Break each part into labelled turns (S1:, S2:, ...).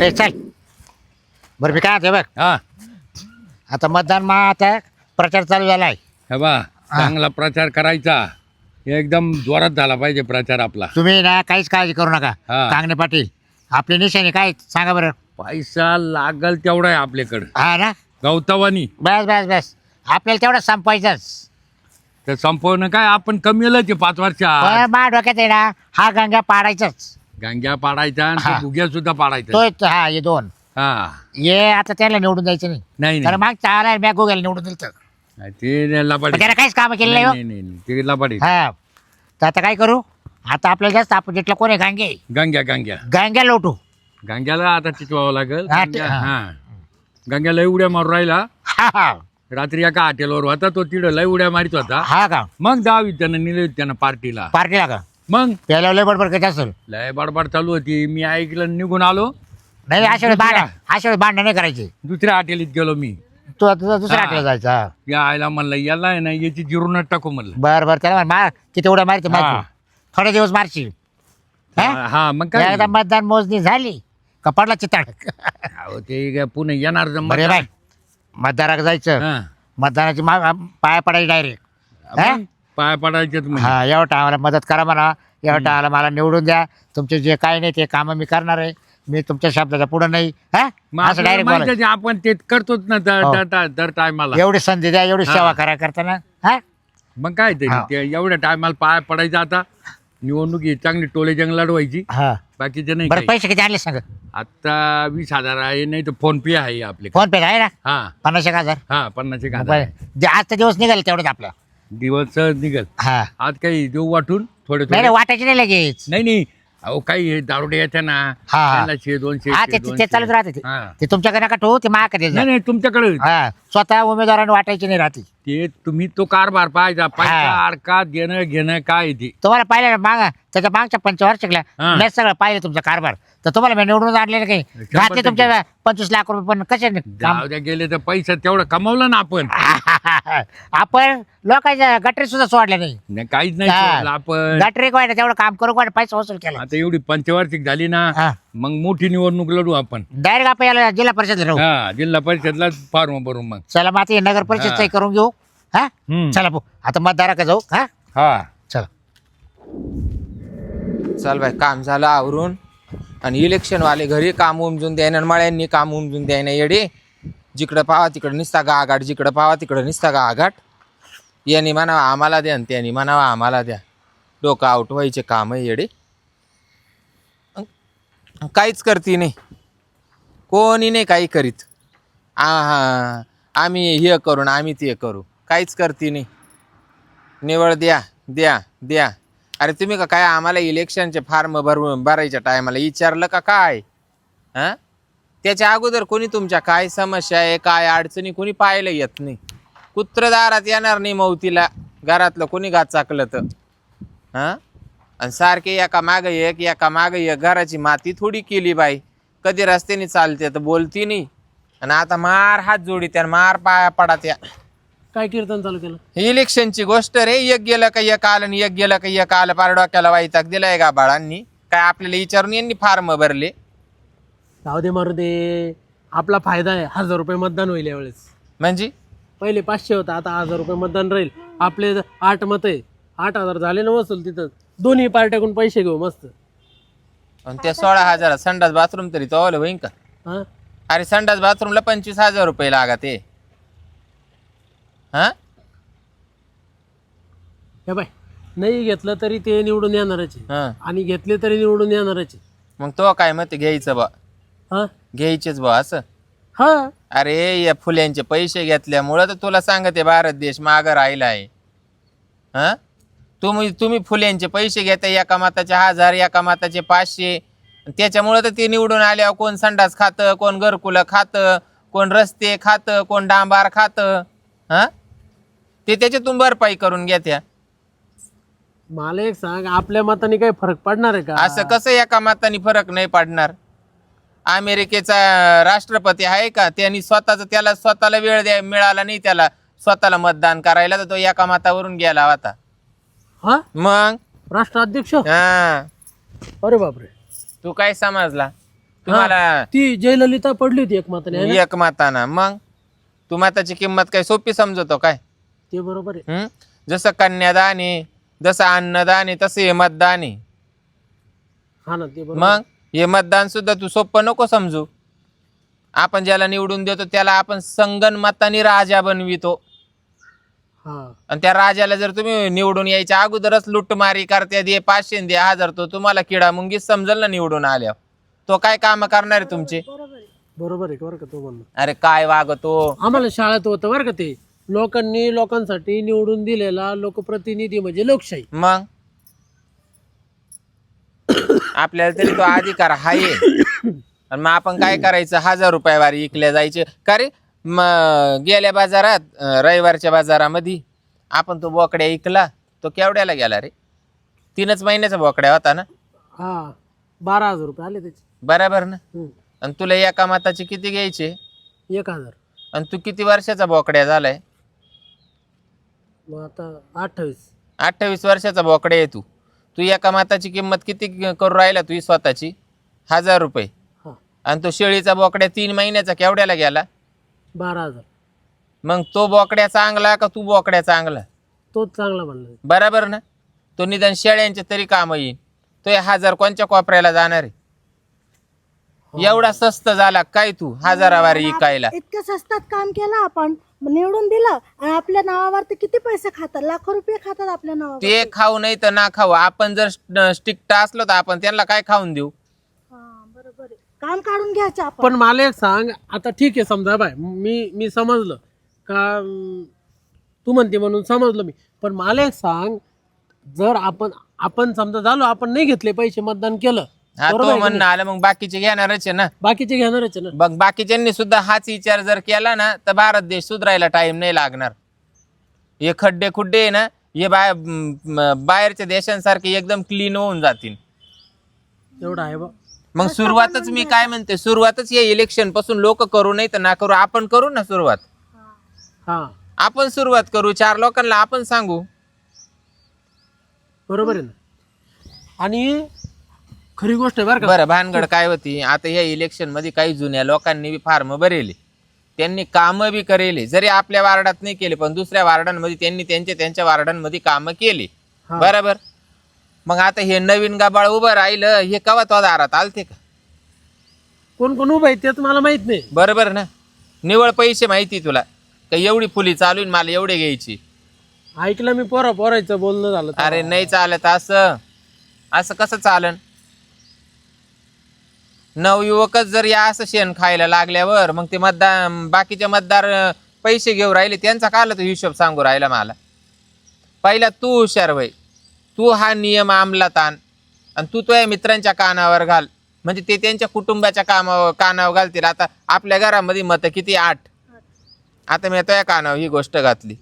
S1: ए चल बरं मी काय होते बघ
S2: हा
S1: आता मतदान मा आता प्रचार चालू झालाय
S2: हे बा चांगला प्रचार करायचा एकदम जोरात झाला पाहिजे प्रचार आपला.
S1: तुम्ही ना काहीच काळजी करू नका.
S2: हा.
S1: कांगणे पाटील आपली निशाणी काय सांगा बरं.
S2: पैसा लागल तेवढा आहे आपल्याकडं
S1: हा ना
S2: गवतावानी.
S1: बस बस बस आपल्याला तेवढं संपवायचंच.
S2: तर संपवणं काय आपण कमी येलं 5 वर्षात.
S1: पण मा डोक्यात आहे ना हा गंगा पाडायचाच.
S2: गांग्या पाडायचा आणि
S1: हा.
S2: भुग्या सुद्धा पाडायचा.
S1: तो हा हे दोन
S2: हा
S1: ये आता त्याला निवडून द्यायचं नाही.
S2: नाही
S1: तर
S2: नाही
S1: मग चालाय मी गोग्याला निवडून दिलं तर
S2: ते लबाडी.
S1: त्याला काहीच काम केलं नाही हो.
S2: नाही नाही नाही, ते लबाडी.
S1: हा तर आता काय करू आता आपल्याला जास्त अपोजिटला कोण आहे गांगे
S2: गांग्या गांग्या
S1: गांग्या लोटू.
S2: गांग्याला आता चिचवावं लागेल.
S1: हा,
S2: हा गांग्याला उड्या मारून राहिला.
S1: हा हा
S2: रात्री एका हॉटेलवर होता तो तिथं लय उड्या मारित होता.
S1: हा का
S2: मग दहावी त्यानं नेले त्यानं पार्टीला.
S1: पार्टीला का
S2: मग
S1: त्याला लय बडबड करायचं असेल.
S2: लय बडबड चालू होती. मी ऐकलं निघून आलो.
S1: नाही अशा वेळेस भांडण नाही करायची.
S2: दुसऱ्या हॉटेलीत गेलो मी.
S1: तू दुसऱ्या
S2: हा.
S1: आठवला जायचा.
S2: या आयला म्हणलं याला आहे ना याची जिरूनच टाकू म्हणलं.
S1: बर बर त्याला म्हण, मार किती उड्या मारते
S2: हा.
S1: मारते थोडे दिवस मारशील. हा?
S2: हा मग काय
S1: एकदा मतदान मोजणी झाली का पडला चिताड.
S2: अहो, ते काय पुणे येणार
S1: बरे बाय मतदाराला जायचं
S2: हा.
S1: मतदानाची पाया पडायची डायरेक्ट.
S2: मग पाय पडायचे
S1: हा एवढं टाळाला मदत करा म्हणा. एवढं टाळाला मला निवडून द्या. तुमचे जे काय नाही ते कामं मी करणार आहे. मी तुमच्या शब्दाच्या पुढे नाही. हा असं डायरेक्ट
S2: आपण ते करतोच ना
S1: हो.
S2: दर टायमाला.
S1: एवढी संधी द्या एवढी
S2: हा.
S1: सेवा करा करताना. हा
S2: मग काय ते
S1: हा.
S2: ते एवढ्या टायमाला पाय पडायचं. आता निवडणुकी चांगली टोले जंग लढवायची.
S1: हा
S2: बाकीचे नाही
S1: बरं
S2: काही.
S1: पैसे किती आणले सांग.
S2: आता 20,000 आहे. नाही तर फोन पे आहे आपले.
S1: फोन पे आहे ना
S2: हा
S1: 50,000.
S2: हा 50
S1: बरं. जे आजचा दिवस निघाल तेवढंच आपला.
S2: दिवस निघल.
S1: हा
S2: आज काही देऊ वाटून थोडे
S1: नाही नाही वाटायचे नाही लगेच.
S2: नाही अहो काही दारुडे येते ना.
S1: हा, हा.
S2: त्याला 100-200
S1: हा ते चालूच राहते ते.
S2: हा.
S1: ते तुमच्याकडे नका ठेवू ते माकडे
S2: नाही नाही तुमच्याकडे
S1: हा स्वतः उमेदवारांना वाटायची नाही राहते.
S2: ते तुम्ही तो कारभार पाहायचा. पैसा
S1: हा.
S2: अडका देणं घेणं काय ते.
S1: तुम्हाला पाहिलं ना मागा त्याच्या मागच्या 25 शिकल्या
S2: हा.
S1: मी सगळं पाहिलं तुमचा कारभार. तर तुम्हाला मी निवडून आणले काही घातले
S2: 100%
S1: तुमच्या 25 लाख रुपये पण कसे काम.
S2: जाऊ द्या गेले तर पैसा तेवढा कमवला ना आपण.
S1: आपण लोकांच्या गटरी सुद्धा सोडल्या नाही.
S2: नाही, काहीच नाही
S1: हा.
S2: सोडलं आपण.
S1: गटरी कोण तेवढं काम करू कोण पैसा वसूल केला.
S2: आता एवढी पंचवार्षिक झाली ना.
S1: हा.
S2: मग मोठी निवडणूक लढू आपण.
S1: डायरेक्ट आपण याला जिल्हा परिषद राहू.
S2: हा जिल्हा परिषदला फॉर्म भरून मग.
S1: चला मग आता हे नगर परिषदचं करून घेऊ. हा
S2: हम्म.
S1: चला भाऊ आता मतदाराकडे जाऊ. हा
S2: हा
S1: चला
S3: चल बाय काम झालं आवरून. आणि इलेक्शनवाले घरी काम उमजून द्यायना मळ्यांनी काम उमजून द्यायना येडे. जिकडं पावा तिकडं निसता गागाट जिकडं पावा तिकडं निसता गागाट. यांनी म्हणावा आम्हाला द्या आणि त्यांनी म्हणावा आम्हाला द्या. डोकं आउट व्हायचे काम आहे येडे. काहीच करती नाही कोणी नाही काही करीत. हा आम्ही हे करू ना आम्ही ते करू काहीच करती नाही. निवड द्या द्या द्या. अरे तुम्ही का काय आम्हाला इलेक्शनचे फॉर्म भरायच्या टायमाला विचारलं का काय. हां त्याच्या अगोदर कोणी तुमच्या काय समस्या आहे काय अडचणी कोणी पाहायला येत नाही. कुत्र दारात येणार नाही मौतीला घरातलं कोणी गात चाकलं तर. हां आणि सारखे एका मागं एक घराची माती थोडी केली बाई. कधी रस्त्याने चालते तर बोलती नाही. आणि आता मार हात जोडी त्या मार पाया पडा त्या.
S4: काय कीर्तन चालू केलं.
S3: इलेक्शनची गोष्ट रे. एक गेलं का एक आलं आणि एक गेलं का एक आलं. पार डोक्याला वाईताक दिलाय का बाळांनी. काय आपल्याला विचारून यांनी फॉर्म भरले.
S4: जाऊ दे मारू दे. आपला फायदा आहे. 1000 रुपये मतदान होईल यावेळेस.
S3: म्हणजे
S4: पहिले 500 होता आता 1000 रुपये मतदान राहील. आपले 8 मत आहे. 8,000 झाले ना वसूल तिथं. दोन्ही पार्ट्याकडून पैसे घेऊ मस्त.
S3: आणि त्या 16,000 संडास बाथरूम तरी तो होईन का.
S4: हा
S3: अरे संडास बाथरूमला 25,000 रुपये लागत आहे. हा
S4: हे बाय नाही घेतलं तरी ते निवडून येणारच आहे.
S3: हा
S4: आणि घेतले तरी निवडून येणारच आहे.
S3: मग तो काय मत घ्यायचं बा.
S4: हा
S3: घ्यायचेच बा असं.
S4: हा
S3: अरे या फुल्यांचे पैसे घेतल्यामुळं तर तुला सांगते भारत देश मागं राहिला आहे. हा तुम्ही फुल्यांचे पैसे घेता एका मताचे 1000 एका मताचे 500. त्याच्यामुळं तर ते निवडून आल्यावर कोण संडास खातं कोण घरकुलं खातं कोण रस्ते खातं कोण डांबार खातं. हा ते त्याच्यातून भरपाई करून घेत्या.
S4: मला एक सांग आपल्या मताने काही फरक पडणार आहे का.
S3: असं कसं एका मताने फरक नाही पडणार. अमेरिकेचा राष्ट्रपती आहे का त्यांनी त्याला स्वतःला वेळ मिळाला नाही त्याला स्वतःला मतदान करायला तर तो एका मतावरून गेला होता.
S4: हा
S3: मग
S4: राष्ट्राध्यक्ष.
S3: हा
S4: अरे बापरे.
S3: तू काय समजला. तुम्हाला
S4: ती जयललिता पडली होती एक मताने, है ना?
S3: एक मताना मग तू मताची किंमत काय सोपी समजतो काय?
S4: ते बरोबर आहे.
S3: जसं कन्यादान आहे, जसं अन्नदान आहे, तसं हे मतदान आहे.
S4: हा ना, ते बरोबर.
S3: मग हे मतदान सुद्धा तू सोपं नको समजू. आपण ज्याला निवडून देतो त्याला आपण संगनमताने राजा बनवितो.
S4: हा,
S3: आणि त्या राजाला जर तुम्ही निवडून यायच्या अगोदरच लुटमारी करते, दे 500 दे 1000, तो तुम्हाला किडा मुंगीच समजल ना निवडून आल्या. तो काय काम करणार आहे तुमचे?
S4: बरोबर आहे बरं का तो म्हणणं.
S3: अरे काय वागतो.
S4: आम्हाला शाळेत होतं बरं का ते, लोकांनी लोकांसाठी निवडून दिलेला लोकप्रतिनिधी म्हणजे लोकशाही.
S3: मग आपल्याला तरी तो अधिकार आहे. आणि मग आपण काय करायचं? 1000 रुपयावारी इकल्या जायचे का रे? गेल्या बाजारात रविवारच्या बाजारामध्ये आपण तो बोकड्या इकला, तो केवढ्याला गेला रे? 3च महिन्याचा बोकड्या होता ना.
S4: हा, 12,000 रुपये आले त्याचे.
S3: बरोबर ना. आणि तुला एका माताचे किती घ्यायचे?
S4: 1,000.
S3: आणि तू किती वर्षाचा बोकड्या झालाय?
S4: मग आता 28.
S3: 28 वर्षाचा बोकड्या आहे तू. तू एका माताची किंमत किती करू राहिला तू स्वतःची? 1000 रुपये.
S4: हा,
S3: आणि तो शेळीचा बोकड्या 3 महिन्याचा केवढ्याला गेला?
S4: 12,000.
S3: मग तो बोकड्या चांगला का तू बोकड्या चांगला?
S4: तोच चांगला म्हणला.
S3: बरोबर ना. तो निदान शेळ्यांचे तरी काम येईल. तो 1000 कोणच्या कोपऱ्याला जाणार आहे? एवढा स्वस्त झाला काय तू 1000वारी इकायला?
S5: इतक्या स्वस्तात काम केलं आपण, निवडून दिलं आणि आपल्या नावावर ते किती पैसे खातात? लाखो रुपये खातात आपल्या नावावर.
S3: ते खाऊ नाही तर ना खाऊ. आपण जर स्ट्रिक्ट असलो तर आपण त्यांना काय खाऊन देऊ?
S5: बरोबर आहे, काम काढून घ्यायचं आपण.
S4: पण मला एक सांग, आता ठीक आहे समजा बाय, मी समजलं का तू म्हणते म्हणून समजलं मी. पण मला एक सांग, जर आपण समजा झालो, आपण नाही घेतले पैसे, मतदान केलं,
S3: हा, तो म्हणणं आलं मग बाकीचे घेणारच आहे ना.
S4: बाकीचे घेणारच आहे ना.
S3: बघ बाकीच्यांनी सुद्धा हाच विचार जर केला ना तर भारत देश सुधारायला टाइम नाही लागणार. हे खड्डे खुड्डे आहे ना, हे बाहेरच्या देशांसारखे एकदम क्लीन होऊन जातील.
S4: एवढं आहे बा.
S3: मग सुरुवातच मी काय म्हणते, सुरुवातच या इलेक्शन पासून लोक करू नाही तर ना करू, आपण करू ना सुरुवात.
S4: हा,
S3: आपण सुरुवात करू, 4 लोकांना आपण सांगू.
S4: बरोबर आहे ना. आणि खरी गोष्ट आहे बरं का.
S3: बरं, भानगड काय होती आता या इलेक्शन मध्ये? काही जुन्या लोकांनी बी फॉर्म भरेले, त्यांनी कामं बी करेले. जरी आपल्या वार्डात नाही केले पण दुसऱ्या वार्डांमध्ये त्यांनी त्यांच्या वार्डांमध्ये कामं केली. बरोबर. मग आता हे नवीन गाबाळ उभं राहिलं, हे कवा तो दारात आलते का?
S4: कोण कोण उभं आहे तेच मला माहित नाही.
S3: बरोबर ना. निवळ पैसे माहिती तुला का? एवढी फुली चालू मला एवढे घ्यायची.
S4: ऐकलं मी, पोरायचं बोलणं झालं.
S3: अरे नाही चालत असं. असं कसं चालन? नवयुवकच जर या असं शेण खायला लागल्यावर मग ते बाकीचे मतदार पैसे घेऊन राहिले, त्यांचा काला तो हिशोब सांगू राहिला मला. पहिला तू हुशार व्हाय, तू हा नियम अंमलात आण आणि तू तुझ्या मित्रांच्या कानावर घाल, म्हणजे ते त्यांच्या कुटुंबाच्या कानावर घालतील. आता आपल्या घरामध्ये मतं किती? 8. आता मी तुझ्या कानावर ही गोष्ट घातली.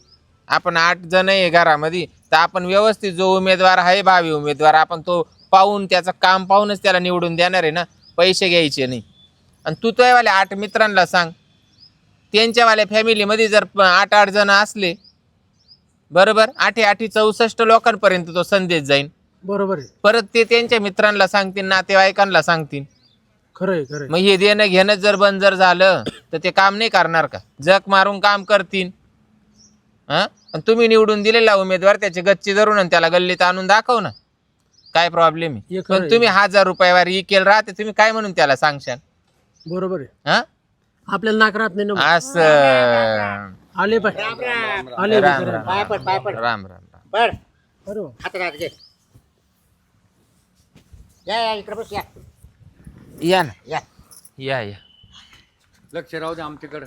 S3: आपण 8 जण आहे घरामध्ये, तर आपण व्यवस्थित जो उमेदवार आहे, भावी उमेदवार, आपण तो पाहून त्याचं काम पाहूनच त्याला निवडून देणार आहे ना. पैसे घ्यायचे नाही. आणि तू तुझ्यावाल्या 8 मित्रांना सांग, त्यांच्यावाल्या फॅमिलीमध्ये जर 8 जण असले, बरोबर, 8 64 लोकांपर्यंत तो संदेश जाईल.
S4: बरोबर आहे.
S3: परत ते त्यांच्या मित्रांना सांगतील, नातेवाईकांना सांगतील.
S4: खरंय खरंय.
S3: मग हे देणं घेणं जर बंद जर झालं तर ते काम नाही करणार का? जग मारून काम करतील. आणि तुम्ही निवडून दिलेला उमेदवार त्याची गच्ची धरून आणि त्याला गल्लीत आणून दाखव ना, काय प्रॉब्लेम आहे? पण तुम्ही 1000 रुपयावर इकेल राहते, तुम्ही काय म्हणून त्याला सांगशाल?
S4: बरोबर आहे.
S3: हा,
S4: आपल्याला नाकरात नाही ना.
S3: असं.
S4: आले पाय आले.
S3: राम राम राम राम.
S1: बर
S4: बरोबर.
S1: हातात घे. या इकडे बस.
S3: या ना,
S1: या.
S3: या या.
S2: लक्ष राहू दे आमच्याकडे.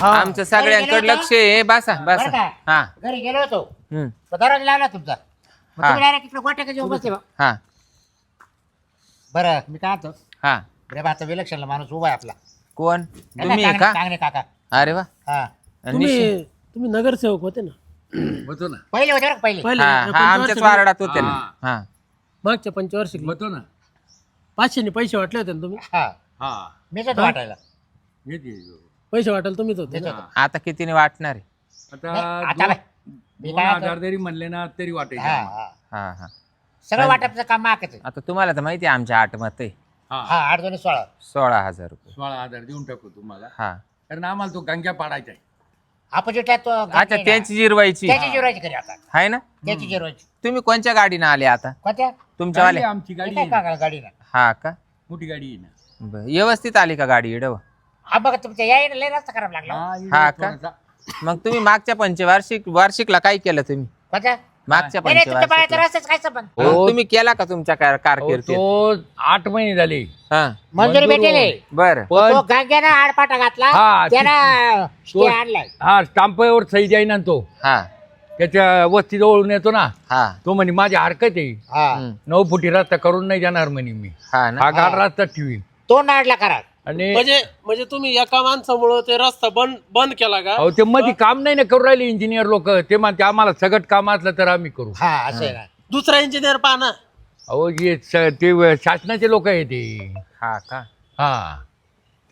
S3: आमचं सगळ्यांकडे लक्ष आहे. बसा बसा. हा,
S1: घरी गेलो होतो,
S3: हम्म,
S1: दरवाजा लागला तुमचा. मग
S3: हा.
S1: तुम्ही direct इकडे गोट्याकडे येऊन बसले बा.
S3: हा
S1: बरं मी काय म्हणतो,
S3: हा.
S1: रे बा आता विलक्षणला माणूस उभा आहे आपला.
S3: कोण? तुम्ही आहे का?
S1: चांगले काका.
S3: अरे वा.
S1: हा
S4: तुम्ही नगरसेवक होते ना
S2: होतो ना.
S1: पहिले होते बरं का पहिले.
S4: पहिले?
S3: हा हा, आमच्याच वार्डात होते ना. हा,
S4: मागच्या पंचवार्षिक
S2: होतो ना.
S4: 500 पैसे वाटले होते ना तुम्ही?
S1: हा
S2: हा,
S1: मीच होतो वाटायला.
S2: येते.
S4: पैसे वाटायला तुम्हीच होते ना?
S3: आता कितीने वाटणार आहे?
S1: आता बाय. मी
S2: 2
S1: काय
S2: हजार
S1: म्हणतो,
S2: जरी म्हणले ना तरी वाटायचे
S1: हा
S2: आम्हाला.
S1: हा
S3: हा हा.
S1: सगळं वाटपचं काम मागच आहे.
S3: आता तुम्हाला तर माहिती आहे आमच्या 8 मत आहे.
S1: हा 8 दोन्ही 16.
S3: 16,000 रुपये.
S2: 16,000 देऊन टाकू तुम्हाला,
S3: हा
S2: कारण आम्हाला तो गंग्या पाडायचा आहे.
S1: अपोजिटला तो
S3: अच्छा त्यांची जिरवायची
S1: त्याची जिरवायची करी आता,
S3: आहे ना.
S1: त्याची जिरवायची.
S3: तुम्ही कोणत्या गाडीनं आले आता
S1: कोणत्या
S3: तुमच्यावाले?
S2: गाडी आहे आमची, गाडी
S1: काय
S2: आहे ना.
S1: का गाडी ना?
S3: हा का.
S2: मोठी गाडी आहे ना.
S3: बरं. व्यवस्थित आली का गाडी इडव?
S1: हा बघा तुमच्या यायला लय रस्ता खराब लागला.
S3: हा का. मग तुम्ही मागच्या वार्षिकला काय केलं तुम्ही?
S1: कोणत्या
S3: मागच्या
S1: नाही, नाही, तुमच्या पायाच्या
S3: पंचवार्षिकला
S1: रस्त्याच काय संबंध?
S3: मग तुम्ही केला का तुमच्या कारकिर्दीत?
S2: तो 8 महिने झाले.
S3: हा
S1: मंजुरी भेटेले.
S3: बर.
S2: पण
S1: तो गांग्यानं आडपाटा घातला,
S2: हा,
S1: त्यानं
S2: तो-
S1: स्टे आणलाय.
S2: हा स्टाम्पवर सही द्याय ना तो,
S3: हा
S2: त्याच्या वस्ती जवळून येतो ना,
S3: हा
S2: तो म्हणे माझी हरकत आहे,
S1: हा.
S2: 9 फुटी रस्ता करून नाही जाणार म्हणे मी,
S3: हा ना.
S2: हा गाड रस्ता ठेवीन.
S1: तो नाडला करा.
S2: आणि
S4: म्हणजे तुम्ही एका माणसामुळं ते रस्ता बंद केला का?
S2: अहो ते मध्ये काम नाही ना करू राहिले इंजिनियर लोक, ते म्हणते आम्हाला सगळं काम असलं तर आम्ही करू.
S1: हा असं आहे ना.
S4: दुसरा इंजिनियर पाहना.
S2: अहो ते शासनाचे लोक आहे ते.
S3: हा का.
S2: हा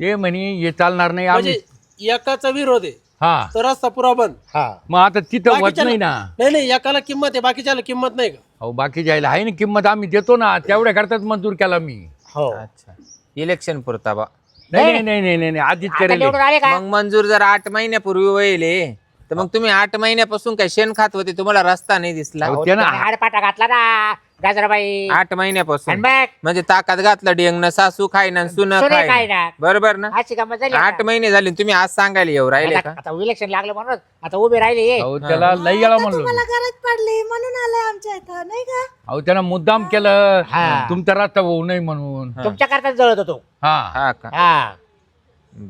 S2: ते म्हणे हे चालणार नाही आम्ही.
S4: म्हणजे एकाचा विरोध आहे
S2: हा
S4: तर रस्ता पुरा बंद.
S1: हा
S2: मग आता तिथं होत
S4: बाकीच्याला-
S2: नाही ना.
S4: नाही एकाला किंमत आहे, बाकीच्याला किंमत नाही का?
S2: अहो बाकी जायला आहे ना किंमत, आम्ही देतो ना, तेवढ्या करताच मंजूर केला मी.
S1: हो.
S3: अच्छा इलेक्शन पुरता बा.
S2: नाही नाही नाही नाही नाही आधीच
S1: आता
S2: करेल.
S1: निवडून आले का?
S3: मग मंजूर जर 8 महिन्यापूर्वी वहिले तर मग तुम्ही 8 महिन्यापासून काय शेण खात होते, तुम्हाला रस्ता नाही दिसला?
S2: अहो, त्यानं
S1: आडपाटा घातला ना गाजराबाई.
S3: 8 महिन्यापासून
S1: आणि मग
S3: म्हणजे ताकात घातलं डेंगणं, सासू खायना सुन
S1: सुने
S3: खायना.
S1: खायना.
S3: बरोबर ना.
S1: अशी गंमत झाली
S3: 8
S1: आता.
S3: महिने झाले तुम्ही आज सांगायला येऊ राहिले
S1: आता
S3: का?
S1: आता इलेक्शन लागलं म्हणून आता उभे राहिले.
S2: अहो त्याला लई गेला म्हणलो.
S5: तुम्हाला गरज पडली म्हणून आले आमच्या इथं, नाही का?
S2: अहो त्यानं मुद्दाम केलं
S1: हा.
S2: तुमचा रस्ता होऊ नये म्हणून.
S1: तुमच्या करताच जळत होतो.
S2: हा
S3: हा का.
S1: हा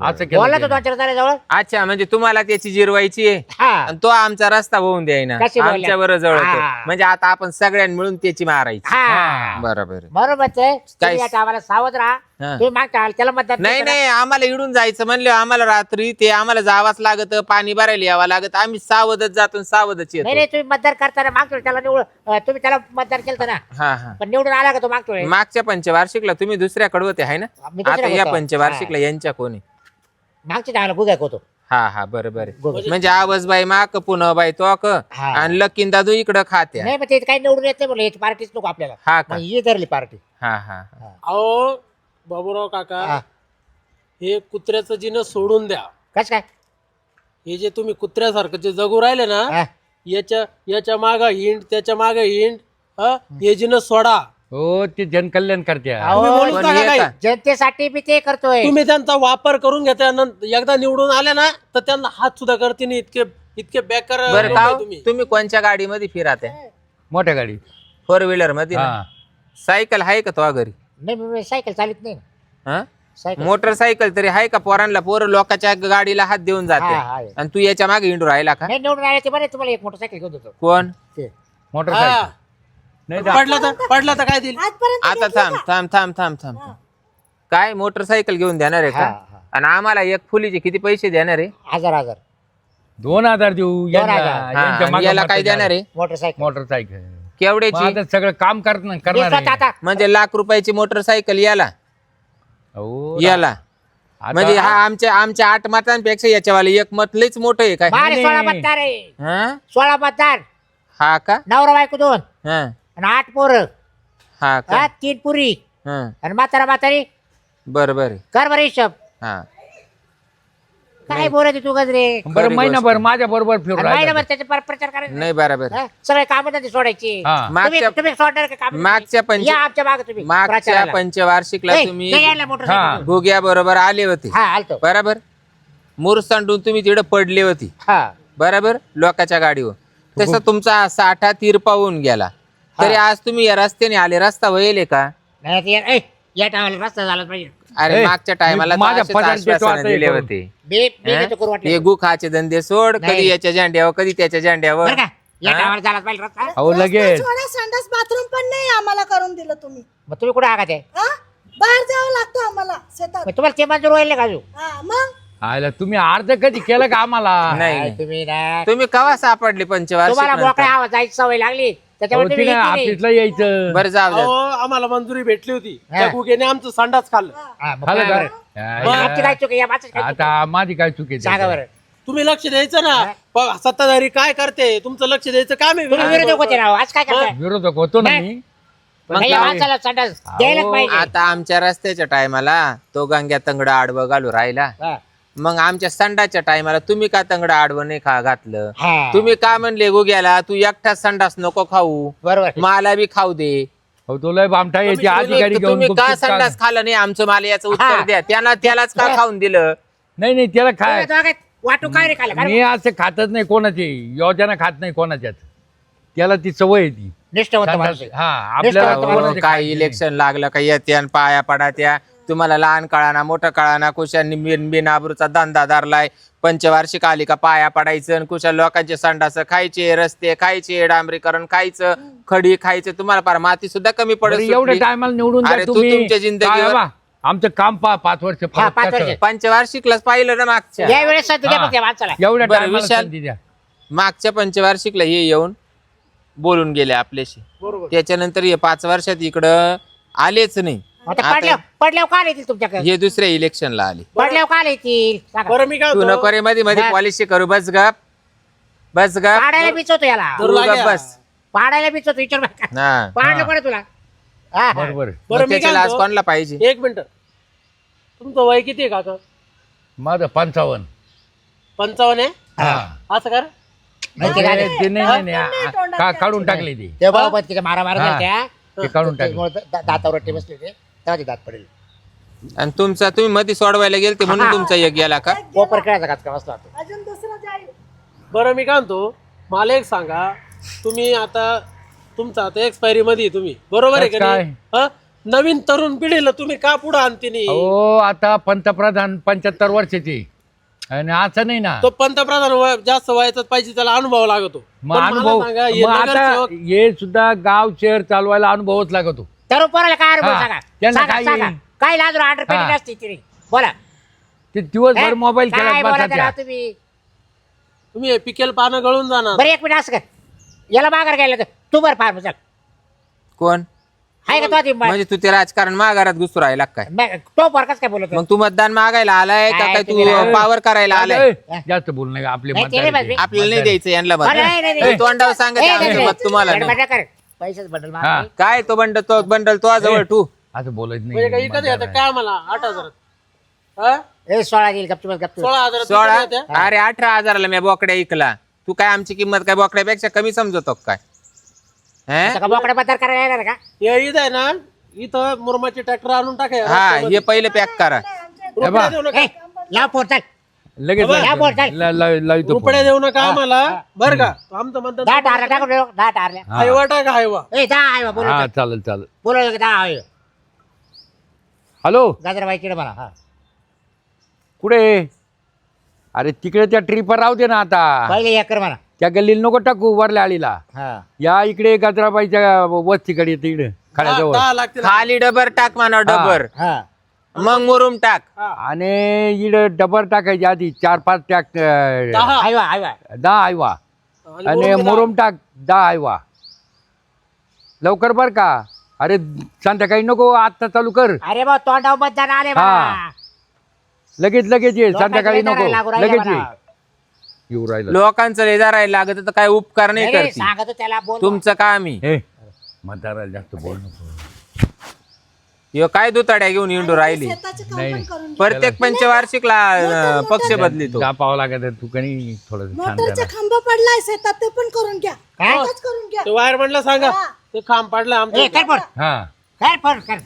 S2: असं
S1: बोलला
S2: केलं
S1: तो
S2: त्यानं.
S1: 2-4 जवळ.
S3: अच्छा म्हणजे तुम्हाला त्याची जिरवायची आहे
S1: हा
S3: आणि तो आमचा रस्ता होऊन द्यायना,
S1: कशी बोलल्या?
S3: आमच्या बरोबर जवळ
S1: हा.
S3: म्हणजे आता आपण सगळ्यांनी मिळून त्याची मारायची.
S1: हा
S3: बरोबर.
S1: बरोबर आहे.
S3: काय?
S1: तुम्ही आता आम्हाला सावध राहा.
S3: हा.
S1: तुम्ही मागच्या आहात, त्याला मतदान
S3: नाही
S1: केलं ना?
S3: नाही आम्हाला इडून जायचं म्हणलं, आम्हाला रात्री ते आम्हाला जावाच लागत, पाणी भरायला यावं लागत, आम्ही सावधच जातो आणि सावधच
S1: नाही
S3: येतो.
S1: नाही तुम्ही मतदान करताना मागतोय त्याला निवड तुम्ही त्याला मतदान केलं ना,
S3: हा हा.
S1: पण निवडून आला का तो मागतोय?
S3: मागच्या पंचवार्षिकला तुम्ही दुसऱ्याकडे होते आहे ना,
S1: मी दुसऱ्या
S3: आता या
S1: होतो.
S3: पंचवार्षिकला यांच्या कोणी?
S1: मागच्या टाळाला गुगाक होतो.
S3: हा हा बरोबर आहे.
S1: गोगल.
S3: म्हणजे आवाजबाई माक पुनबाई तो
S1: हा.
S3: आणि लकीन दादू इकडं खात्या.
S1: नाही मग ते काही निवडून येत नाही, म्हणलं याची पार्टीच नको आपल्याला.
S3: हा का.
S1: मग ही धरली पार्टी.
S3: हा हा हा.
S4: अहो बाबूराव काका,
S1: हा.
S4: हे कुत्र्याचं जिनस सोडून द्या.
S1: कस काय?
S4: हे जे तुम्ही कुत्र्यासारखं जे जगू राहिले ना,
S1: हा.
S4: याच्या माग हिंड, त्याच्या माग हिंड, हे जिनस सोडा.
S2: हो ते जनकल्याण करते.
S1: अहो,
S4: तुम्ही बोलूच
S3: कोणी
S4: नका
S3: आहे
S4: काही.
S3: का?
S1: जनतेसाठी मी ते करतोय.
S4: तुम्ही त्यांचा वापर करून घेता, एकदा निवडून आले ना तर त्यांना हात सुद्धा करते नाही, इतके बेकार
S3: बरं
S4: लोक
S3: का
S4: आहे
S3: हो?
S4: तुम्ही.
S3: तुम्ही कोणत्या गाडीमध्ये फिराते?
S2: मोठ्या गाडी.
S3: 4 व्हीलर मध्ये ना?
S2: हा
S3: सायकल आहे का तो घरी?
S1: नाही मी सायकल चालित नाही ना.
S3: हा?
S1: सायकल
S3: मोटरसायकल तरी आहे का? पोरं लोकांच्या गाडीला हात देऊन जाते
S1: हा, आहे.
S3: आणि तू याच्या मागे हिंडू राहिला का?
S1: नाही निवडून आले ते बरे, तुम्हाला एक मोटरसायकल घेऊन देतो.
S3: कोण?
S1: ते
S2: मोटरसायकल.
S4: हा.
S2: नाही
S4: पडला तर काय देईल?
S5: आजपर्यंत
S3: आता थांब थांब थांब थांब थांब. काय मोटरसायकल घेऊन देणार आहे
S1: हा,
S3: का?
S1: हा.
S3: आणि आम्हाला एक फुलीचे किती पैसे देणार आहे?
S1: 1000
S2: 2,000 देऊ यांना.
S1: 2,000.
S3: हा,
S2: यांच्या
S3: आणि
S2: मागं
S3: याला
S2: मागं
S3: काय देणार आहे?
S1: मोटरसायकल.
S2: मोटरसायकल. मग
S3: केवढ्याची?
S2: आता सगळं काम करणार
S1: मी
S2: करणार
S1: स्वतः
S2: आहे.
S1: आता
S3: म्हणजे ₹1,00,000 मोटरसायकल याला
S2: अहो,
S3: याला
S2: आता-
S3: म्हणजे हा आमच्या 8 मतांपेक्षा याच्यावाले एक मत लईच मोठं आहे काय?
S1: बारे
S2: नाही,
S1: 16
S2: नाही.
S1: मतदार आहे.
S3: हा?
S1: 16 मतदार.
S3: हा का.
S1: नवरा बायको 2
S3: हा
S1: आणि 8 पोरं.
S3: हा का.
S1: 3 पुरी
S3: हा
S1: आणि म्हातारी
S3: बरोबर आहे.
S1: कर बरं हिशोब.
S3: हा
S1: काय बोलत तू गजरे?
S2: बरं
S3: खरी
S2: महिनाभर
S3: गोष्ट.
S2: माझ्या बरोबर फिरू
S1: आणि
S2: राहिला
S1: महिनाभर
S2: तो.
S1: त्याचे प्रचार करायचा.
S3: नाही बरोबर.
S1: हा? सगळे काम धंदे सोडायचे.
S2: हा.
S3: मागच्या
S1: तुम्ही सोडणार का काम?
S3: मागच्या पंच-
S1: या आमच्या मागे तुम्ही
S3: मागच्या
S1: प्रचाराला.
S3: पंचवार्षिकला
S1: ए,
S3: तुम्ही
S1: ते यायला मोटरसायकल.
S3: भुग्या बरोबर आले होते
S1: हा आलतो.
S3: बरोबर. मुरसांडून तुम्ही तिकडे पडले होती
S1: हा
S3: बरोबर लोकांच्या गाडीवर. तसं तुमचा साठा तिरपावून गेला तरी आज तुम्ही या रस्त्याने आले. रस्ता वळेल का?
S1: नाही ते ए, या टायमाला रस्ता झाला पाहिजे.
S3: अरे
S2: ए,
S3: मागच्या टायमाला
S2: मी माझ्या पदार्थ देतो आता
S3: दिले
S2: हे
S3: होते.
S1: मी
S3: हा?
S1: देतो करू
S3: हे
S1: वाटलं.
S3: गुखाचे धंदे सोड,
S1: नाही.
S3: कधी याच्या झेंड्यावर कधी त्याच्या झेंड्यावर.
S1: बरं का? या
S3: हा?
S1: टायमाला झाला पाहिजे रस्ता.
S2: अहो लगेच.
S5: थोडा संडास बाथरूम पण नाही आम्हाला करून दिलं तुम्ही.
S1: मग तुम्ही कुठे आगात आहे?
S5: हा? बाहेर जावं लागतं आम्हाला शेतात.
S1: मग तुम्हाला ते मंजूर होईल का अजून?
S5: हा मग
S2: आयला तुम्ही अर्ध कधी केलं का आम्हाला?
S3: नाही
S1: काय तुम्ही ना
S3: तुम्ही कवा सापडले
S1: तुम्हाला
S3: पंचवार्षिक
S1: मोकळ्या आवाज जायची सवय लागली त्याच्यामुळे तुम्ही
S2: तिने
S1: येत नाही.
S2: ऑफिसला यायचं.
S3: बरं जाऊ द्या.
S4: अहो आम्हाला मंजुरी भेटली होती,
S1: हा.
S4: त्या गुगेने आमचं संडास खाल्लं.
S1: हा, मग
S2: झालं
S1: काय
S2: का?
S1: बरं? मग आमची काय चूक आहे? या माणसाची काय चूक आहे?
S2: आता माझी काय चुकी
S1: सांगा बरं.
S4: तुम्ही लक्ष द्यायचं ना. सत्ताधारी काय करते तुमचं लक्ष द्यायचं काम आहे.
S1: तुम्ही विरोधक होते ना आज काय करताय?
S2: विरोधक होतो ना
S1: नाही.
S2: मी.
S1: नाही, या माणसाला संडास द्यायलाच पाहिजे.
S3: आता आमच्या रस्त्याच्या टायमाला तो गंग्या तंगडा आडवं घालू राहिला,
S1: हा.
S3: मग आमच्या संडाच्या टायमाला तुम्ही का तंगडा आडवं नाही घातलं?
S1: हा.
S3: तुम्ही का म्हणले गुग्याला तू एकटाच संडास नको खाऊ,
S1: बरोबर.
S3: मला बी खाऊ दे.
S2: हो तो लय बामठा याची अधिकारी घेऊन
S3: तुम्ही का
S2: गुपचूप का-
S3: संडास खाल्लं नाही आमचं, मला याचं उत्तर
S1: हा.
S3: द्या. त्यालाच का खाऊन दिलं?
S2: नाही त्याला काय
S1: वाटू काय रे खाल्लं?
S2: मी असं खातच नाही कोणाची योजना खात नाही कोणाच्याच. त्याला ती सवय आहे ती.
S1: निष्ठावंत माणूस आहे.
S2: हा आपल्याला
S1: निष्ठावंत
S2: कोणाचं
S3: काय
S2: खायचं
S3: इलेक्शन लागलं का येत्या न पाया पडा त्या. तुम्हाला लहान कळाना मोठं कळाना, कुशांनी बिन आबरूचा धंदा धरलाय. पंचवार्षिक आली का पाया पडायचं आणि कुशा लोकांचे संडास खायचे, रस्ते खायचे, डांबरीकरण खायचं, खडी खायचं. तुम्हाला पार माती सुद्धा कमी
S2: बरं,
S3: पडत
S2: एवढ्या
S3: सुटली.
S2: टायमाला निवडून
S3: अरे
S2: द्या
S3: तू
S2: तुम्ही.
S3: तुमच्या जिंदगीवर-
S2: काय बा, आमचं काम 5 वर्ष
S1: हा,
S2: फरक
S1: 5
S2: कसं?
S1: वर्ष.
S3: पंचवार्षिकलाच पाहिलं ना मागच्या.
S1: या वेळेस संधी द्या
S2: हा.
S1: फक्त या माणसाला.
S2: एवढ्या
S3: बरं,
S2: टायमाला
S3: विशाल-
S2: संधी द्या.
S3: मागच्या पंचवार्षिकला हे येऊन बोलून गेले आपल्याशी.
S4: बरोबर.
S3: त्याच्यानंतर हे 5 वर्षात इकडं आलेच नाही.
S1: आता
S3: आता
S1: पडल्यावर का येतील तुमच्याकडे?
S3: हे दुसऱ्या इलेक्शनला आले.
S1: पडल्यावर का येतील सांगा.
S4: बरं मी काय
S3: तू
S4: म्हणतो,
S3: नको रे मध्ये मध्ये
S1: हा.
S3: पॉलिसी करू. बस गप
S1: पाडायला बिचवतो याला.
S3: तू
S4: धरू
S3: गप
S4: लाग्या.
S3: बस.
S1: पाडायला बिचवतो विचार बघा.
S3: हा.
S1: पाडलं कोण तुला? हा, हा.
S2: बरोबर
S4: बरं मी
S3: त्याच्या
S4: काय
S3: लाज
S4: म्हणतो,
S3: कोणाला पाहिजे?
S4: एक मिनिट, तुमचं वय किती आहे काका?
S2: माझं 55.
S4: 55 आहे?
S2: हा.
S4: असं कर.
S1: नाही ते काय नाही.
S2: ते नाही काढून टाकले ते.
S1: ते बाबा तिथे मारा
S2: हा.
S1: त्या
S2: ते काढून टाकले.
S1: त्याच्यामुळे दातावर रट्टे बसले होते तेव्हा ते दात पडेल.
S3: आणि तुम्ही मध्ये सोडवायला गेलते म्हणून तुमचा एक गेला का?
S1: कोपर खेळायचा का बसला होता.
S5: अजून दुसरं जाईल.
S4: बरं मी काय म्हणतो, मला एक सांगा, तुम्ही आता तुमचं आता एक्सपायरी मध्ये आहे तुम्ही, बरोबर आहे का
S2: काय?
S4: नाही? हा? नवीन तरुण पिढीला तुम्ही का पुढे आणते नाही?
S2: हो आता पंतप्रधान 75 वर्षाचे आणि असं नाही ना.
S4: तो पंतप्रधान जास्त वयाचाच पाहिजे, त्याला अनुभव लागतो.
S2: मग
S4: पण मला
S2: अनुभव
S4: सांगा, हे
S2: मग आता
S4: नगरसेवक-
S2: हे सुद्धा गाव शहर चालवायला अनुभवच लागतो.
S1: तरुण पोराला काय अनुभव
S2: हा.
S1: सांगा
S2: त्यांना
S1: सांगा,
S2: काय
S1: सांगा.
S2: येईल?
S1: काय लाजून ऑर्डर
S2: हा.
S1: पेटी नसते तिने बोला.
S2: ते दिवसभर मोबाईल
S1: काय
S2: खेळत
S1: बोला
S2: बसतात
S1: त्याला
S2: त्या.
S1: तुम्ही?
S4: तुम्ही हे पिकेल पानं गळून जाणार.
S1: बरं एक मिनिट असं कर, याला माघार घ्यायला तर तू बरं फार चल
S3: कोण
S1: आहे का तो आधी
S3: म्हणजे तू ते राजकारण माघारात घुसू राहिला काय?
S1: तो पोरकाच काय बोलत
S3: मग तू मतदान मागायला आलाय का
S1: काय
S3: काय
S1: तुम्ही
S3: तू
S1: राव?
S3: पावर करायला आलाय?
S2: ए, जास्त बोल नाही आपले
S1: नाही, ते नाही
S2: मतदार
S1: बाजू.
S2: आहे.
S3: आपल्याला नाही द्यायचं यांना मत.
S1: नाही, नाही, नाही.
S3: तुम्ही तोंडावर सांगत आमचं मत तुम्हाला नाही.
S1: पैसेच बंडल
S2: हा.
S1: मार.
S3: काय तो बंडल तो जवळ तू
S2: असं बोलत
S4: म्हणजे काही
S2: नाही.
S4: कधी येतं काय मला 8,000? हा?
S1: ए 16 देईल गपचूप गपचूप.
S4: 16,000
S3: 16?
S4: कधी येतं?
S3: अरे 18,000ला मी बोकड्या ऐकला. तू काय आमची किंमत काय बोकड्यापेक्षा कमी समजतो का काय? हे?
S1: आता का बोकडा बद्दल करायला येणार का?
S4: हे इथं आहे ना, इथं मुरमाचे ट्रॅक्टर आणून टाकाय.
S3: हा हे पहिले पॅक करा.
S4: रुपया देऊ नका.
S1: ए, लाव फोन चाल.
S2: लगेच
S1: या बोल, चाल.
S2: लावतो
S4: रुपया देऊ नका आम्हाला, बरं का? आमचं म्हणतात
S1: 10 टारल्या टाकून देऊ, 10 टारल्या.
S4: हायवा टाका हायवा.
S1: ए 10 आहे बोलू
S2: हा चालेल
S1: 10 आहे.
S2: हॅलो
S1: गाजराबाई किडे मला हा.
S2: कुठे? अरे तिकडे त्या ट्रिपर राहू दे ना आता.
S1: पहिले हे कर मला.
S2: त्या गल्लीला नको टाकू वरल्या आळीला.
S1: हा.
S2: या इकडे गजराबाईच्या वस्तीकडे येते इकडे खड्याजवळ.
S4: 10 लागतील.
S3: खाली डबर टाक म्हणा डबर.
S1: हा.
S3: मग मुरुम टाक.
S2: आणि इकडे डबर टाकायची आधी 4-5 टाक
S4: 10.
S1: आयवा आयवा.
S2: 10 आयवा आणि मुरुम टाक 10 आयवा लवकर बर का. अरे संध्याकाळी नको आत्ता चालू कर.
S1: अरे बा तोंडावर मतदान आले
S2: हा.
S1: मला.
S2: लगेच ये संध्याकाळी नको
S1: लागू राहिले
S2: लगेच ये.
S1: मला.
S2: येऊ राहिलं
S3: लोकांचं लेजा राहायला लागत तर काय उपकार नाही
S1: नाही,
S3: करते.
S1: सांगतो त्याला बोल.
S3: तुमचं काम आहे.
S2: हे म्हातारा जास्त बोल नको.
S3: ह्यो काय दुताड्या घेऊन इंडू राहिली.
S5: शेताचे काम
S2: नाही.
S5: पण करून घ्या.
S3: प्रत्येक पंचवार्षिकला पक्ष बदलितो.
S2: कापावं लागत तू कणी थोडं शांत
S5: मोटरचा
S2: राहा.
S5: खांब पडलाय शेतात, ते पण करून घ्या.
S1: काय?
S5: आताच करून घ्या.
S4: ते वायरमॅनला सांगा,
S5: हा.
S4: ते खांब पाडलं
S1: ए
S4: आमच्या.
S1: कर फोन.
S2: हा
S1: कर फोन कर.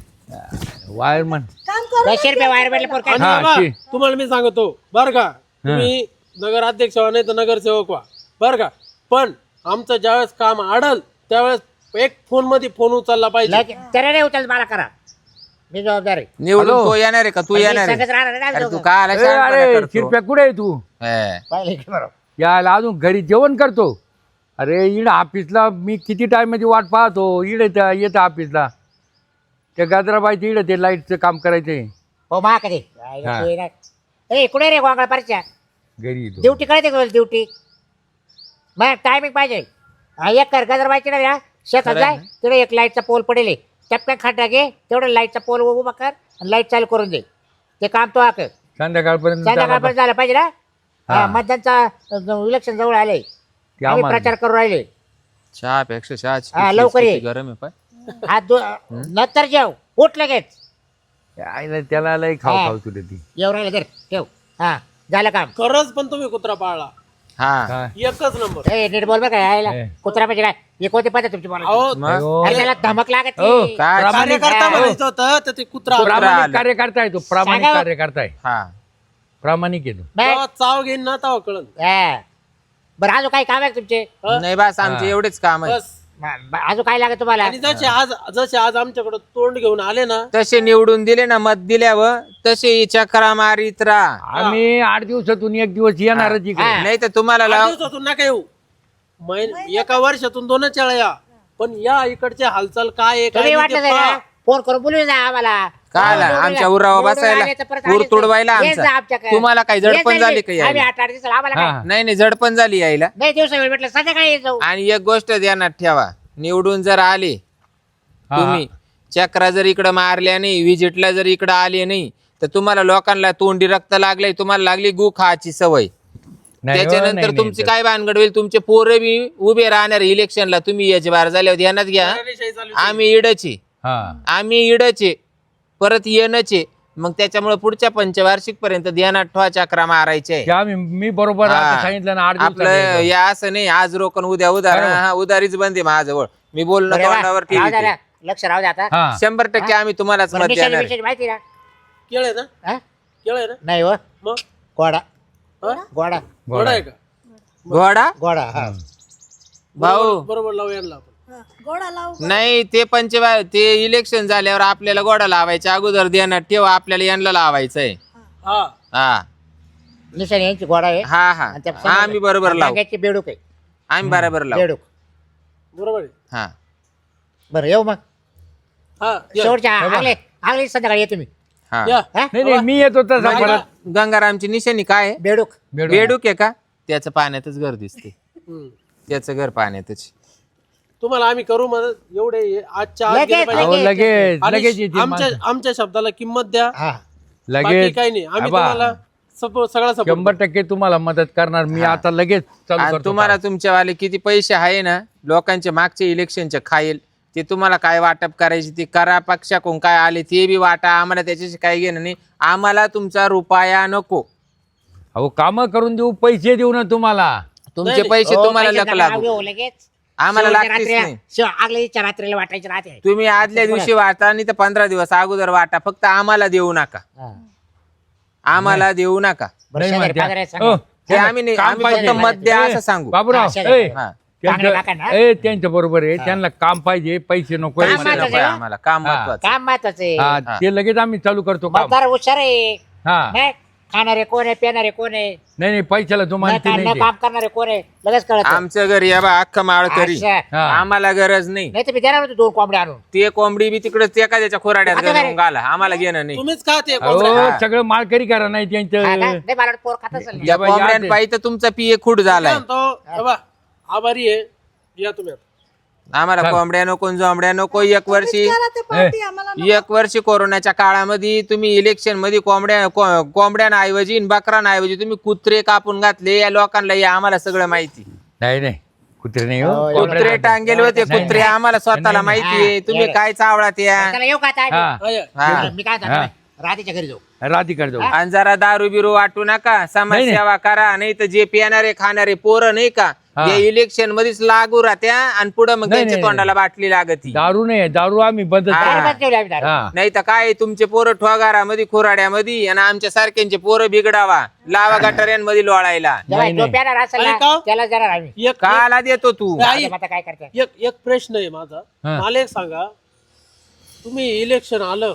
S2: वायरमन
S5: काम करून
S1: 200 रुपये वायर भेटले पोर
S4: आणि
S2: हा,
S4: बाबा,
S2: शी.
S4: तुम्हाला मी सांगतो बरं का, तुम्ही नगराध्यक्ष व्हा नाही तर नगरसेवक व्हा बरं का, पण आमचं ज्यावेळेस काम आडल त्यावेळेस एक फोन मध्ये फोन उचलला पाहिजे.
S1: त्याला नाही उचल मला करा. मी जबाबदार आहे.
S3: निवडून
S2: हॅलो?
S3: तो येणार आहे का तू येणार आहे?
S1: संगत राहणार नाही
S3: अरे
S1: आम्ही
S3: तू
S1: दोघं.
S3: का आला
S2: ए,
S3: शहाणपणा
S2: अरे
S3: करतो?
S2: शिरप्या कुठे आहे तू?
S3: हे.
S1: पाहिले की बरोबर.
S2: यायला अजून घरी जेवण करतो. अरे इड ऑफिसला मी किती टाइम मध्ये वाट पाहतो. इड येतं ऑफिसला त्या गाजराबाईचं इड ते लाईटचं काम करायचंय.
S1: हो मा कधी
S2: हा.
S1: ए कुठे रे गोंगळ परच्या
S2: घरी येतो.
S1: ड्युटी कळते का ड्युटी मग टायमिंग पाहिजे. हा एक कर गजरबाईची ना शेतात जाय तिकडे एक लाईटचा पोल पडेल टपक्या खाटा घे तेवढं लाईटचा पोल उभा कर आणि लाईट चालू करून दे. ते काम तो आक
S2: संध्याकाळपर्यंत
S1: संध्याकाळपर्यंत झालं पाहिजे ना.
S2: हा.
S1: मतदानचा इलेक्शन जवळ आलंय. आम्ही
S2: आम्हाला-
S1: प्रचार करू राहिले.
S3: चहापेक्षा चहाची
S1: हा, लवकर ये.
S3: किती गरम आहे पाय.
S1: नंतर जेव उठ लगेच.
S2: आईला त्याला लय खाऊ
S1: हा.
S2: खाऊ तुला ती
S1: येऊ राहिलं तर ठेव. हा झालं काम.
S4: खरंच पण तुम्ही कुत्रा पाळला
S3: हा
S2: काय?
S4: एकच नंबर.
S1: ए नीट बोल बघा यायला.
S2: ए.
S1: कुत्रा म्हणजे काय हे कोणती पद्धत तुमची बोलायची?
S4: अहो
S3: मग
S2: अहो,
S1: अरे त्याला धमक लागत
S2: हो.
S1: नाही.
S3: काय
S4: कार्यकर्ता म्हणायचं होतं तर ते कुत्रा
S3: कुत्रा
S2: प्रामाणिक
S3: आलं.
S2: कार्यकर्ता आहे तो, प्रामाणिक
S1: सांगा.
S2: कार्यकर्ता आहे,
S3: हा
S2: प्रामाणिक आहे तो.
S1: बरं
S4: जेव्हा चाव घेईन ना तेव्हा कळन.
S1: बरं अजून काही काम आहे का तुमचे?
S3: नाही बस आमचे
S2: हा.
S3: एवढेच काम आहे.
S4: बस.
S1: अजून काय लागत तुम्हाला?
S4: आणि जसे आज आमच्याकडे तोंड घेऊन आले ना
S3: तसे निवडून दिले ना मत दिल्यावर तसे चक्रा मारीत राहा.
S2: आम्ही 8 दिवसातून 1 दिवस येणारच इकडे.
S1: हा.
S3: नाही तर तुम्हाला
S4: 8
S3: लाव
S4: दिवसातून नका येऊ. एका वर्षातून 2च वेळा या. पण या इकडचे हालचाल काय आहे, काय
S1: तुम्ही
S4: नाही
S1: वाटलं
S4: ते
S1: ना
S4: पहा.
S1: फोन करून बोलून जा आम्हाला.
S3: काय
S1: बोलून
S3: आमच्या
S1: जा.
S3: उरावर
S1: निवडून
S3: बसायला
S1: आले तर परत
S3: उर
S1: आलेच
S3: तुडवायला
S1: नाही. येत जा
S3: आमचा
S1: आमच्याकडे.
S3: तुम्हाला काही
S1: येत
S3: झडपण
S1: जा
S3: झाली
S1: नाही.
S3: का
S1: आम्ही
S3: यायला?
S1: 8 दिवसाला आम्हाला काय?
S2: हा.
S3: नाही झडपण झाली यायला.
S1: नाही दिवसा वेळ भेटला संध्याकाळी येत जाऊ.
S3: आणि एक गोष्ट ध्यानात ठेवा, निवडून जर आले
S2: हा.
S3: तुम्ही चक्रा जर इकडे मारल्या नाही, विजिटला जर इकडे आले नाही तर तुम्हाला लोकांना तोंडी रक्त लागलंय, तुम्हाला लागली गु खायची सवय.
S2: नाही हो,
S3: त्याच्यानंतर
S2: नाही,
S3: तुमची
S2: नाही.
S3: काय भानगड होईल? तुमचे पोरं बी उभे राहणार इलेक्शनला. तुम्ही याची बार झाल्यावर ध्यानात घ्या,
S4: विषय चालू आहे.
S3: आम्ही इडचे
S2: हा.
S3: आम्ही इडचे परत येणचे. मग त्याच्यामुळे पुढच्या पंचवार्षिक पर्यंत ध्यानात ठेवा चक्रा मारायचे.
S2: ते मी बरोबर
S3: हा.
S2: आता सांगितलं ना 8
S3: आपलं
S2: दिवसात
S3: या असं नाही आज रोकन उद्या उधार.
S2: बरोबर.
S3: हा उधारीच बंद आहे माझ्याजवळ. मी बोलणं
S1: बरं, वा.
S3: तोंडावर
S1: राहू द्या
S3: ठेवते.
S1: ना. लक्ष राहू द्या आता.
S2: हा.
S3: 100% आम्ही तुम्हालाच
S1: बरं,
S3: मत
S1: निशाणी
S3: देणार.
S1: बिशाणी माहिती ना?
S4: केळ आहे ना
S1: हा?
S4: केळ आहे ना
S1: नाही हो
S4: मग
S1: गोडा
S4: हा?
S1: गोडा
S4: घोडा आहे का
S3: घोडा
S1: गोडा हा.
S3: भाऊ
S4: बरोबर लावू यांना आपण.
S5: हा, गोडा लावू.
S3: नाही ते ते इलेक्शन झाल्यावर आपल्याला गोडा लावायच्या अगोदर देणार ठेवा आपल्याला यांना लावायचंय.
S4: हा
S3: हा
S1: निशाणी यांची गोडा आहे.
S3: हा हा
S1: आणि त्या
S3: आम्ही बरोबर लावू.
S1: नांग्याची बेडूक आहे.
S3: आम्ही बरोबर लावू.
S1: बेडूक.
S4: बरोबर आहे.
S3: हा
S1: बरं येऊ मग
S4: हा या.
S1: शेवटच्या आगले संध्याकाळी येतो मी.
S3: हा
S4: या.
S1: हा?
S2: नाही मी येतो तसा परत.
S3: गंगारामची निशाणी काय आहे?
S1: बेडूक.
S3: बेडूक आहे का? त्याचं पाण्यातच घर दिसते.
S4: हम्म.
S3: त्याचं घर पाण्यातच.
S4: तुम्हाला आम्ही करू मदत एवढे आजच्या आज
S1: लगेच,
S4: गेले पाहिजे.
S2: अहो, लगेच
S4: आणि
S2: लगेच येते
S4: आमच्या
S2: माणसं.
S4: आमच्या शब्दाला किंमत द्या.
S1: हा
S4: बाकी
S2: लगेच
S4: काही नाही. आम्ही
S2: आबा,
S4: तुम्हाला सगळा सपोर्ट
S2: 100% तुम्हाला मदत करणार मी
S3: हा.
S2: आता लगेच चालू
S3: आणि
S2: करतो
S3: तुम्हाला
S2: काम.
S3: तुमच्यावाले किती पैसे आहे ना लोकांचे मागचे इलेक्शनचे खाईल ते तुम्हाला काय वाटप करायचे ते करा. पक्षाकडून काय आले ते बी वाटा. आम्हाला त्याच्याशी काही घेणं नाही. आम्हाला तुमचा रुपया नको.
S2: अहो काम करून देऊ, पैसे देऊ ना तुम्हाला.
S3: तुमचे
S4: नाही,
S3: पैसे
S1: हो,
S3: तुम्हाला
S1: पैसे
S3: लक
S1: जमा
S3: लागू.
S1: घेऊ लगेच.
S3: आम्हाला
S1: शेवटच्या
S3: लागतेच
S1: रात्रीला-
S3: नाही.
S1: आगल्या रात्रीला वाटायचे राहते.
S3: तुम्ही आदल्या दिवशी वाटा आणि तर 15 दिवस अगोदर वाटा. फक्त आम्हाला देऊ नका.
S1: हा.
S3: आम्हाला देऊ नका.
S1: बरं,
S2: नाही
S1: शेजारी
S2: म्हणत्या.
S1: पाजारी सांगा.
S2: हो,
S3: ते आम्ही नाही.
S2: काम
S3: आम्ही
S2: पाहिजे.
S3: फक्त मत द्या
S2: ए,
S3: असं सांगू.
S2: बाबूराव
S1: हा, शेजारी.
S3: हा.
S1: चांगलं नका ना.
S2: त्यांच्या बरोबर आहे. त्यांना काम पाहिजे, पैसे नको
S1: काम
S3: पैसे
S1: महत्वाचं
S3: नको आहे
S1: आहे.
S3: आम्हाला. काम
S2: हा.
S3: महत्वाचं.
S1: काम महत्वाचं आहे.
S2: हा, ते लगेच आम्ही चालू करतो काम.
S1: मतदार हुशार आहे.
S2: हा
S1: नाही, खाणारे कोण आहे पिणारे कोण आहे
S2: नाही पैशाला तुम्हाला
S1: नाही
S2: ते
S1: का-
S2: नाही
S1: काम करणारे कोण आहे लगेच कळत
S3: आमच्या घरी या बा अख्खा माळ करी.
S2: हा.
S3: आम्हाला गरज नाही.
S1: नाही तर मी देणार होतो 2 कोंबड्या आणून.
S3: ते कोंबडी बी तिकडे ते का त्याच्या खोराड्यात
S1: आता काय?
S3: घालून घाला. आम्हाला घेणं नाही.
S4: तुम्हीच का ते
S2: अहो
S3: हा.
S2: सगळं मालकरी करा नाही
S1: हा
S2: त्यांचं.
S1: का? नाही मला पोर खात असेल.
S3: या
S2: बाई, या
S3: कोंबड्यांपायी तर तुमचा पिये खूट झालाय.
S4: आभारी आहे. या तुम्ही आता.
S3: आम्हाला
S2: चाल.
S3: कोंबड्या नको जोंबड्या नको. एक वर्षी
S5: करा ते पार्टी आम्हाला नको.
S3: 1 वर्ष कोरोनाच्या काळामध्ये तुम्ही इलेक्शन मध्ये कोंबड्यांऐवजी बकरांऐवजी तुम्ही कुत्रे कापून घातले. या लोकांना हे आम्हाला सगळं माहिती.
S2: नाही कुत्रे नाही हो.
S1: हो,
S3: कुत्रे टांगेल होते
S2: नाही,
S3: कुत्रे
S2: नाही.
S3: आम्हाला स्वतःला
S2: नाही,
S3: माहिती
S1: नाही.
S3: आहे. तुम्ही
S1: हा.
S3: काय चावळात या.
S1: त्याला येऊ का आता आम्ही?
S2: हा
S4: हा, या.
S3: हा.
S1: मी काय
S2: हा.
S1: म्हणतो राधीच्या घरी जाऊ.
S2: राधिकडे जाऊ.
S3: आणि जरा दारू बिरू वाटू नका.
S2: नाही,
S3: समाजसेवा करा. नाही तर जे पिणारे खाणारे पोरं नाही का
S2: हा.
S3: जे इलेक्शन मध्येच लागू राहत्या आणि पुढे मग
S2: नाही,
S3: त्यांच्या
S2: नाही,
S3: तोंडाला बाटली लागती.
S2: दारू नाही दारू आम्ही बंदच
S3: हा.
S2: करू.
S1: दारू बंद ठेवली आम्ही दारू.
S2: हा
S3: नाही तर काय तुमचे पोरं ठोगारामध्ये खोराड्यामध्ये आणि आमच्या सारख्यांचे पोरं बिघडावा लावा गटाऱ्यांमध्ये लोळायला.
S1: जेव्हा
S2: नाही,
S1: तो
S2: नाही.
S1: प्यानार असेल
S4: आणि
S1: ना,
S4: का?
S1: त्याला देणार आम्ही.
S3: काला देतो तू.
S4: नाही.
S1: आता काय करते
S4: एक प्रश्न आहे माझा.
S2: हा.
S4: मला एक सांगा, तुम्ही इलेक्शन आलं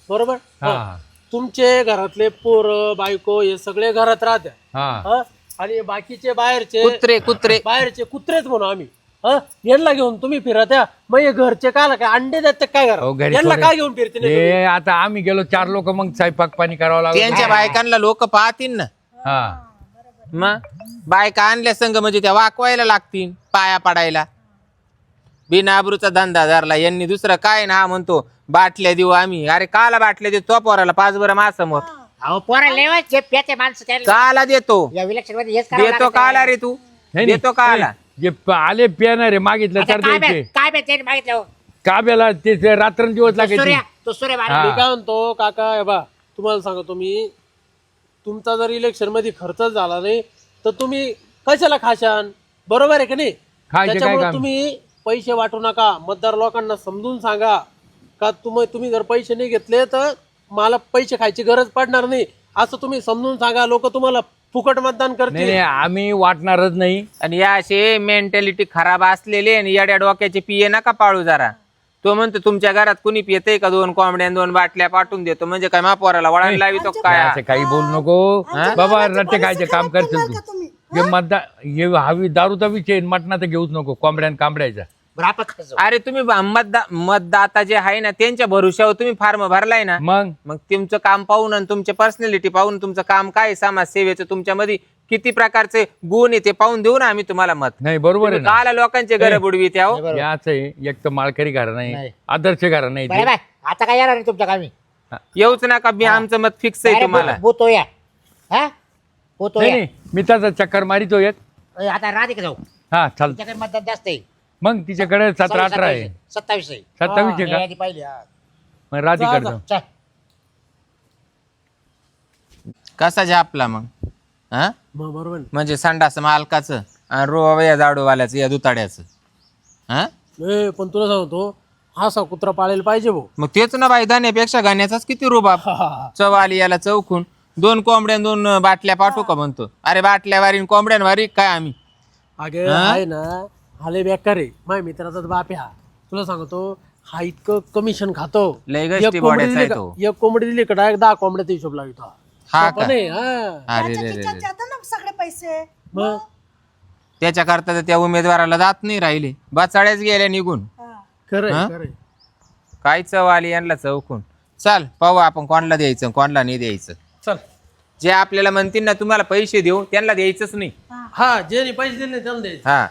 S4: बरोबर,
S2: हा
S4: तुमचे घरातले पोरं बायको हे सगळे घरात राहत्या,
S2: हा
S4: हा? आणि बाकीचे बाहेरचे
S3: कुत्रे
S4: बाहेरचे कुत्रेच म्हणू आम्ही, हा? यांना घेऊन तुम्ही फिरत्या. मग हे घरचे काय काय अंडे देतात काय
S2: अहो,
S4: करा,
S2: घरी
S4: यांना
S2: थोडे-
S4: काय घेऊन फिरते नाही तुम्ही?
S2: हे आता आम्ही गेलो 4 लोक मग स्वयंपाक पाणी करावं लागलं.
S3: त्यांच्या बायकांना लोक पाहतील ना.
S2: हा
S3: मग बायका आणल्या संघ म्हणजे त्या वाकवायला लागतील पाया पडायला. बिनाबरूचा धंदा धरला यांनी. दुसरं काय ना हा म्हणतो बाटल्या देऊ आम्ही. अरे काला बाटल्या देऊ तो पोराला 5 बरं माझ्यासमोर.
S1: अहो पोराला लेवा जे प्याचे माणसं त्याला
S3: काला देतो.
S1: या इलेक्शन मध्ये हेच करावं
S3: देतो
S1: लागतं.
S3: काला रे तू.
S2: नाही, नाही.
S3: देतो काला.
S2: जे आले पिणार आहे मागितलं
S1: आता
S2: तर
S1: काय
S2: द्यायचे.
S1: काय त्यांनी मागितलं हो?
S2: काब्याला ते रात्रंदिवस लागायचे
S1: सूर्या तो सूर्य
S2: हा.
S1: बाहेर.
S4: मी काय म्हणतो काका हे बा तुम्हाला सांगतो मी तुमचा जर इलेक्शन मध्ये खर्चच झाला नाही तर तुम्ही कशाला खाशान बरोबर आहे का नाही
S2: खायचे काय
S4: त्याच्यामुळे
S2: काम?
S4: तुम्ही पैसे वाटू नका मतदार लोकांना समजून सांगा का तुम्ही जर पैसे नाही घेतले तर मला पैसे खायची गरज पडणार नाही असं तुम्ही समजून सांगा लोक तुम्हाला फुकट मतदान
S2: नाही
S4: करतील
S2: नाही आम्ही वाटणारच नाही.
S3: आणि या असे मेंटॅलिटी खराब असलेले आणि येड्या डोक्याचे पिये नका पाळू जरा. तो म्हणतो तुमच्या घरात कुणी पियतय का 2 कोंबड्या 2 बाटल्या पाठवून देतो म्हणजे काय महापौराला वळण लावितो काय
S2: असं काही बोलू नको बाबा. रट्टे खायचे काम करशील तू.
S5: तुम्ही
S2: हे मतदार हे हवी दारूचा विषय मटणा तर घेऊच नको कोंबड्यान कांबड्याचा.
S1: बरं, आपण खायचो.
S3: अरे तुम्ही मतदाता जे आहे ना त्यांच्या भरोश्यावर तुम्ही फॉर्म भरलाय ना
S2: मग
S3: मग तुमचं काम पाहून आणि तुमची पर्सनॅलिटी पाहून तुमचं काम काय समाजसेवेचं तुमच्यामध्ये किती प्रकारचे गुण आहे ते पाहून देऊ ना आम्ही तुम्हाला मत.
S2: नाही बरोबर आहे ना.
S3: काला लोकांचे घर बुडवी त्या हो.
S1: बरोबर.
S2: याच आहे एक तर माळकरी घरा नाही
S1: नाही.
S2: आदर्श घरा नाही
S1: बरं
S2: ते.
S1: बाय, आता काय येणार नाही तुमच्या कामी.
S3: येऊच नका मी आमचं मत फिक्स आहे तुम्हाला.
S1: बोतो या हा बोतो
S2: नाही
S1: या.
S2: नाही, मी त्याचा चक्कर मारितो एक.
S1: आता राधिका जाऊ
S2: हा चाल.
S1: तुमच्याकडे मतदान जास्त आहे.
S2: मग तिच्याकडे 17-18 आहे.
S1: 27 आहे.
S2: 27 आहे का?
S1: यादी पाहिली हा.
S2: मग राधिकडे
S4: जा,
S2: जाऊ.
S1: चल.
S3: कसा झापला मग हा
S4: मग बरोबर आहे.
S3: म्हणजे संडास मालकाचं आणि रो या जाडूवाल्याचं या दुताड्याचं हा.
S4: ए, पण तुला सांगतो असा कुत्रा पाळायला पाहिजे भाऊ
S3: मग तेच ना बाई धान्यापेक्षा गाण्याचाच किती रुबाब. चव आली याला चौकून 2 कोंबड्या 2 बाटल्या पाठवू का म्हणतो. अरे बाटल्या वारी कोंबड्यान वारी काय आम्ही.
S4: अगे आहे ना हाले बेकार आहे माझ्या मित्राचा बाप आहे हा तुला सांगतो हा इतकं कमिशन खातो
S3: लय
S4: एक
S3: गष्टी
S4: कोंबडी
S3: बोड्याचा
S4: दिली
S3: आहे
S4: का
S3: तो.
S4: एक कोंबडी दिली का डायरेक्ट 10 कोंबड्याचा हिशोब लावतो हा.
S3: हा
S4: सोपं
S3: का?
S4: नाही, हा.
S3: अरे रे
S5: त्याच्या
S3: रे
S5: खिशात
S3: रे.
S5: जातात ना सगळे पैसे.
S4: मग
S3: त्याच्याकरता तर त्या उमेदवाराला जात नाही राहिले बचाड्याच गेल्या निघून.
S4: खरंय
S3: हा?
S4: खरंय
S3: काय चव आली यांना चौकून. चाल पाहू आपण कोणाला द्यायचं कोणाला नाही द्यायचं.
S4: चल
S3: जे आपल्याला म्हणतील ना तुम्हाला पैसे देऊ त्यांना द्यायचंच नाही.
S4: हा जे पैसे दिले त्याला द्यायचे
S3: हा